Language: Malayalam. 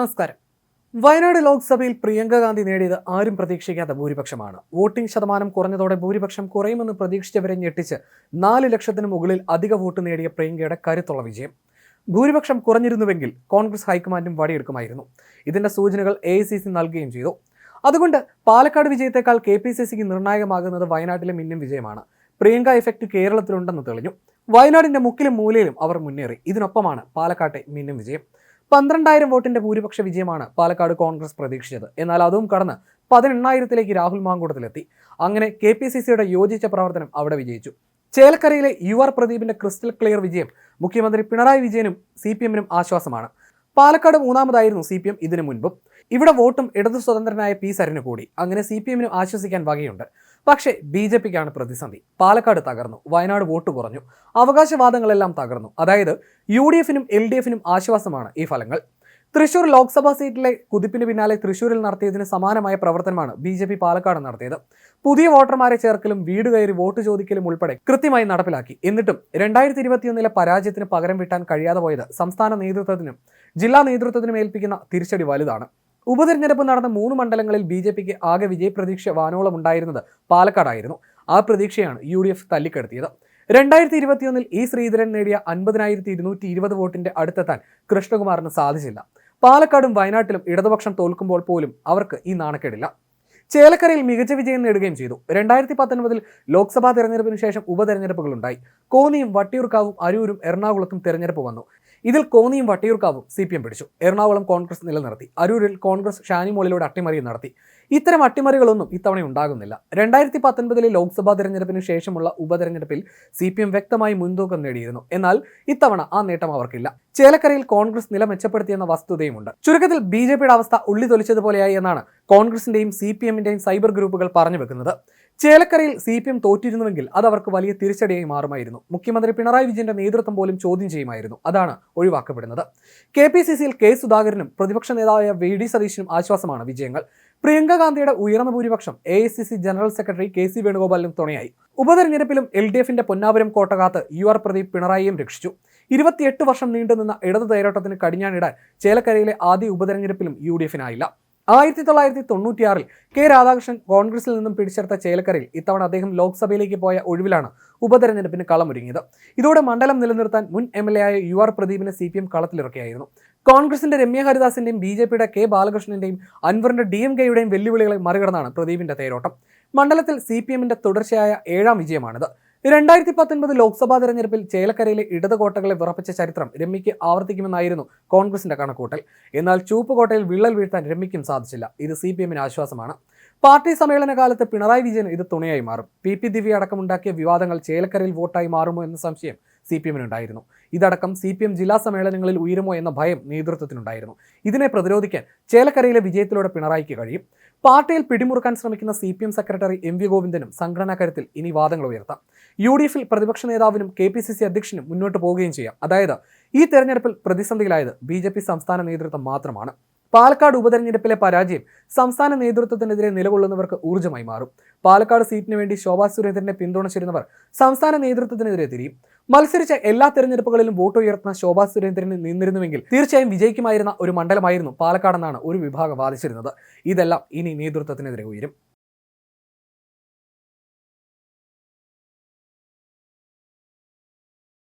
നമസ്കാരം. വയനാട് ലോക്സഭയിൽ പ്രിയങ്ക ഗാന്ധി നേടിയത് ആരും പ്രതീക്ഷിക്കാത്ത ഭൂരിപക്ഷമാണ്. വോട്ടിംഗ് ശതമാനം കുറഞ്ഞതോടെ ഭൂരിപക്ഷം കുറയുമെന്ന് പ്രതീക്ഷിച്ചവരെ ഞെട്ടിച്ച് 4 ലക്ഷത്തിന് മുകളിൽ അധിക വോട്ട് നേടിയ പ്രിയങ്കയുടെ കരുത്തുള്ള വിജയം. ഭൂരിപക്ഷം കുറഞ്ഞിരുന്നുവെങ്കിൽ കോൺഗ്രസ് ഹൈക്കമാൻഡും വടിയെടുക്കുമായിരുന്നു. ഇതിന്റെ സൂചനകൾ AICC നൽകുകയും ചെയ്തു. അതുകൊണ്ട് പാലക്കാട് വിജയത്തെക്കാൾ KPCCക്ക് നിർണായകമാകുന്നത് വയനാട്ടിലെ മിന്നും വിജയമാണ്. പ്രിയങ്ക എഫക്ട് കേരളത്തിലുണ്ടെന്ന് തെളിഞ്ഞു. വയനാടിന്റെ മുക്കിലും മൂലയിലും അവർ മുന്നേറി. ഇതിനൊപ്പമാണ് പാലക്കാട്ടെ മിന്നും വിജയം. 12,000 വോട്ടിന്റെ ഭൂരിപക്ഷ വിജയമാണ് പാലക്കാട് കോൺഗ്രസ് പ്രതീക്ഷിച്ചത്. എന്നാൽ അതും കടന്ന് 18,000-ലേക്ക് രാഹുൽ മാങ്കൂട്ടത്തിലെത്തി. അങ്ങനെ KPCCയുടെ യോജിച്ച പ്രവർത്തനം അവിടെ വിജയിച്ചു. ചേലക്കരയിലെ UR പ്രദീപിന്റെ ക്രിസ്റ്റൽ ക്ലിയർ വിജയം മുഖ്യമന്ത്രി പിണറായി വിജയനും CPM-നും ആശ്വാസമാണ്. പാലക്കാട് മൂന്നാമതായിരുന്നു CPM ഇതിനു മുൻപും. ഇവിടെ വോട്ടും ഇടതു സ്വതന്ത്രനായ P സരിന് കൂടി. അങ്ങനെ CPM-നും ആശ്വസിക്കാൻ വകയുണ്ട്. പക്ഷേ BJPക്കാണ് പ്രതിസന്ധി. പാലക്കാട് തകർന്നു, വയനാട് വോട്ട് കുറഞ്ഞു, അവകാശവാദങ്ങളെല്ലാം തകർന്നു. അതായത് UDF-നും LDF-നും ആശ്വാസമാണ് ഈ ഫലങ്ങൾ. തൃശൂർ ലോക്സഭാ സീറ്റിലെ കുതിപ്പിന് പിന്നാലെ തൃശൂരിൽ നടത്തിയതിന് സമാനമായ പ്രവർത്തനമാണ് BJP പാലക്കാട് നടത്തിയത്. പുതിയ വോട്ടർമാരെ ചേർക്കലും വീട് കയറി വോട്ട് ചോദിക്കലും ഉൾപ്പെടെ കൃത്യമായി നടപ്പിലാക്കി. എന്നിട്ടും 2021 പരാജയത്തിന് പകരം വീട്ടാൻ കഴിയാതെ പോയത് സംസ്ഥാന നേതൃത്വത്തിനും ജില്ലാ നേതൃത്വത്തിനും ഏൽപ്പിക്കുന്ന തിരിച്ചടി വലുതാണ്. ഉപതെരഞ്ഞെടുപ്പ് നടന്ന 3 മണ്ഡലങ്ങളിൽ BJPക്ക് ആകെ വിജയപ്രതീക്ഷ വാനോളം ഉണ്ടായിരുന്നത് പാലക്കാടായിരുന്നു. ആ പ്രതീക്ഷയാണ് UDF തല്ലിക്കെടുത്തിയത്. 2021 E ശ്രീധരൻ നേടിയ 50,220 വോട്ടിന്റെ അടുത്തെത്താൻ കൃഷ്ണകുമാറിന് സാധിച്ചില്ല. പാലക്കാടും വയനാട്ടിലും ഇടതുപക്ഷം തോൽക്കുമ്പോൾ പോലും അവർക്ക് ഈ നാണക്കേടില്ല. ചേലക്കരയിൽ മികച്ച വിജയം നേടുകയും ചെയ്തു. 2019 ലോക്സഭാ തെരഞ്ഞെടുപ്പിന് ശേഷം ഉപതെരഞ്ഞെടുപ്പുകളുണ്ടായി. കോന്നിയും വട്ടിയൂർക്കാവും അരൂരും എറണാകുളത്തും തെരഞ്ഞെടുപ്പ് വന്നു. ഇതിൽ കോന്നിയും വട്ടിയൂർക്കാവും CPM പിടിച്ചു. എറണാകുളം കോൺഗ്രസ് നിലനിർത്തി. അരൂരിൽ കോൺഗ്രസ് ഷാനിമോളിലൂടെ അട്ടിമറി നടത്തി. ഇത്തരം അട്ടിമറികളൊന്നും ഇത്തവണ ഉണ്ടാകുന്നില്ല. 2019 ലോക്സഭാ തെരഞ്ഞെടുപ്പിന് ശേഷമുള്ള ഉപതെരഞ്ഞെടുപ്പിൽ CPM വ്യക്തമായി മുൻതൂക്കം നേടിയിരുന്നു. എന്നാൽ ഇത്തവണ ആ നേട്ടം അവർക്കില്ല. ചേലക്കരയിൽ കോൺഗ്രസ് നില മെച്ചപ്പെടുത്തിയെന്ന വസ്തുതയുമുണ്ട്. ചുരുക്കത്തിൽ BJPയുടെ അവസ്ഥ ഉള്ളി തൊലിച്ചതുപോലെയായി എന്നാണ് കോൺഗ്രസിന്റെയും CPM-ന്റെയും സൈബർ ഗ്രൂപ്പുകൾ പറഞ്ഞു വെക്കുന്നത്. ചേലക്കരയിൽ CPM തോറ്റിരുന്നുവെങ്കിൽ അത് അവർക്ക് വലിയ തിരിച്ചടിയായി മാറുമായിരുന്നു. മുഖ്യമന്ത്രി പിണറായി വിജയന്റെ നേതൃത്വം പോലും ചോദ്യം ചെയ്യുമായിരുന്നു. അതാണ് ഒഴിവാക്കപ്പെടുന്നത്. KPCCയിൽ K സുധാകരനും പ്രതിപക്ഷ നേതാവായ VD സതീശനും ആശ്വാസമാണ് വിജയങ്ങൾ. പ്രിയങ്ക ഗാന്ധിയുടെ ഉയർന്ന ഭൂരിപക്ഷം AICC ജനറൽ സെക്രട്ടറി KC വേണുഗോപാലിനും തുണയായി. ഉപതെരഞ്ഞെടുപ്പിലും LDF-ന്റെ പൊന്നാപുരം കോട്ടകാത്ത് UR പ്രദീപ് പിണറായിയും രക്ഷിച്ചു. 28 വർഷം നീണ്ടുനിന്ന ഇടതു തേരോട്ടത്തിന് കടിഞ്ഞാണിടാൻ ചേലക്കരയിലെ ആദ്യ ഉപതെരഞ്ഞെടുപ്പിലും UDF-നായില്ല. 1996 K രാധാകൃഷ്ണൻ കോൺഗ്രസിൽ നിന്നും പിടിച്ചെടുത്ത ചേലക്കരയിൽ ഇത്തവണ അദ്ദേഹം ലോക്സഭയിലേക്ക് പോയ ഒഴിവിലാണ് ഉപതെരഞ്ഞെടുപ്പിന് കളമൊരുങ്ങിയത്. ഇതോടെ മണ്ഡലം നിലനിർത്താൻ മുൻ MLA ആയ UR പ്രദീപിനെ CPM കളത്തിലിറക്കിയായിരുന്നു. കോൺഗ്രസിന്റെ രമ്യ ഹരിദാസിന്റെയും BJPയുടെ K ബാലകൃഷ്ണന്റെയും അൻവറിന്റെ DMK-യുടെയും വെല്ലുവിളികളെ മറികടന്നാണ് പ്രദീപിന്റെ തേരോട്ടം. മണ്ഡലത്തിൽ CPM-ന്റെ തുടർച്ചയായ 7ാം വിജയമാണിത്. 2019 ലോക്സഭാ തെരഞ്ഞെടുപ്പിൽ ചേലക്കരയിലെ ഇടത് കോട്ടകളെ വിറപ്പിച്ച ചരിത്രം രമ്യയ്ക്ക് ആവർത്തിക്കുമെന്നായിരുന്നു കോൺഗ്രസിന്റെ കണക്കൂട്ടൽ. എന്നാൽ ചൂപ്പുകോട്ടയിൽ വിള്ളൽ വീഴ്ത്താൻ രമ്യയ്ക്കും സാധിച്ചില്ല. ഇത് CPM-ന് ആശ്വാസമാണ്. പാർട്ടി സമ്മേളന കാലത്ത് പിണറായി വിജയൻ ഇത് തുണയായി മാറും. PP ദിവ്യ അടക്കമുണ്ടാക്കിയ വിവാദങ്ങൾ ചേലക്കരയിൽ വോട്ടായി മാറുമോ എന്ന സംശയം CPM-നുണ്ടായിരുന്നു. ഇതടക്കം CPM ജില്ലാ സമ്മേളനങ്ങളിൽ ഉയരുമോ എന്ന ഭയം നേതൃത്വത്തിനുണ്ടായിരുന്നു. ഇതിനെ പ്രതിരോധിക്കാൻ ചേലക്കരയിലെ വിജയത്തിലൂടെ പിണറായിക്ക് കഴിയും. പാർട്ടിയിൽ പിടിമുറുക്കാൻ ശ്രമിക്കുന്ന CPM സെക്രട്ടറി MV ഗോവിന്ദനും സംഘടനാ കരുത്തിൽ ഇനി വാദങ്ങൾ ഉയർത്താം. UDF-ൽ പ്രതിപക്ഷ നേതാവിനും KPCC അധ്യക്ഷനും മുന്നോട്ട് പോവുകയും ചെയ്യാം. അതായത് ഈ തെരഞ്ഞെടുപ്പിൽ പ്രതിസന്ധിയിലായത് BJP സംസ്ഥാന നേതൃത്വം മാത്രമാണ്. പാലക്കാട് ഉപതെരഞ്ഞെടുപ്പിലെ പരാജയം സംസ്ഥാന നേതൃത്വത്തിനെതിരെ നിലകൊള്ളുന്നവർക്ക് ഊർജ്ജമായി മാറും. പാലക്കാട് സീറ്റിന് വേണ്ടി ശോഭാ സുരേന്ദ്രനെ പിന്തുണച്ചിരുന്നവർ സംസ്ഥാന നേതൃത്വത്തിനെതിരെ തിരിയും. മത്സരിച്ച എല്ലാ തെരഞ്ഞെടുപ്പുകളിലും വോട്ട് ഉയർത്തുന്ന ശോഭാ സുരേന്ദ്രന് നിന്നിരുന്നുവെങ്കിൽ തീർച്ചയായും വിജയിക്കുമായിരുന്ന ഒരു മണ്ഡലമായിരുന്നു പാലക്കാടെന്നാണ് ഒരു വിഭാഗം വാദിച്ചിരുന്നത്. ഇതെല്ലാം ഇനി നേതൃത്വത്തിനെതിരെ ഉയരും.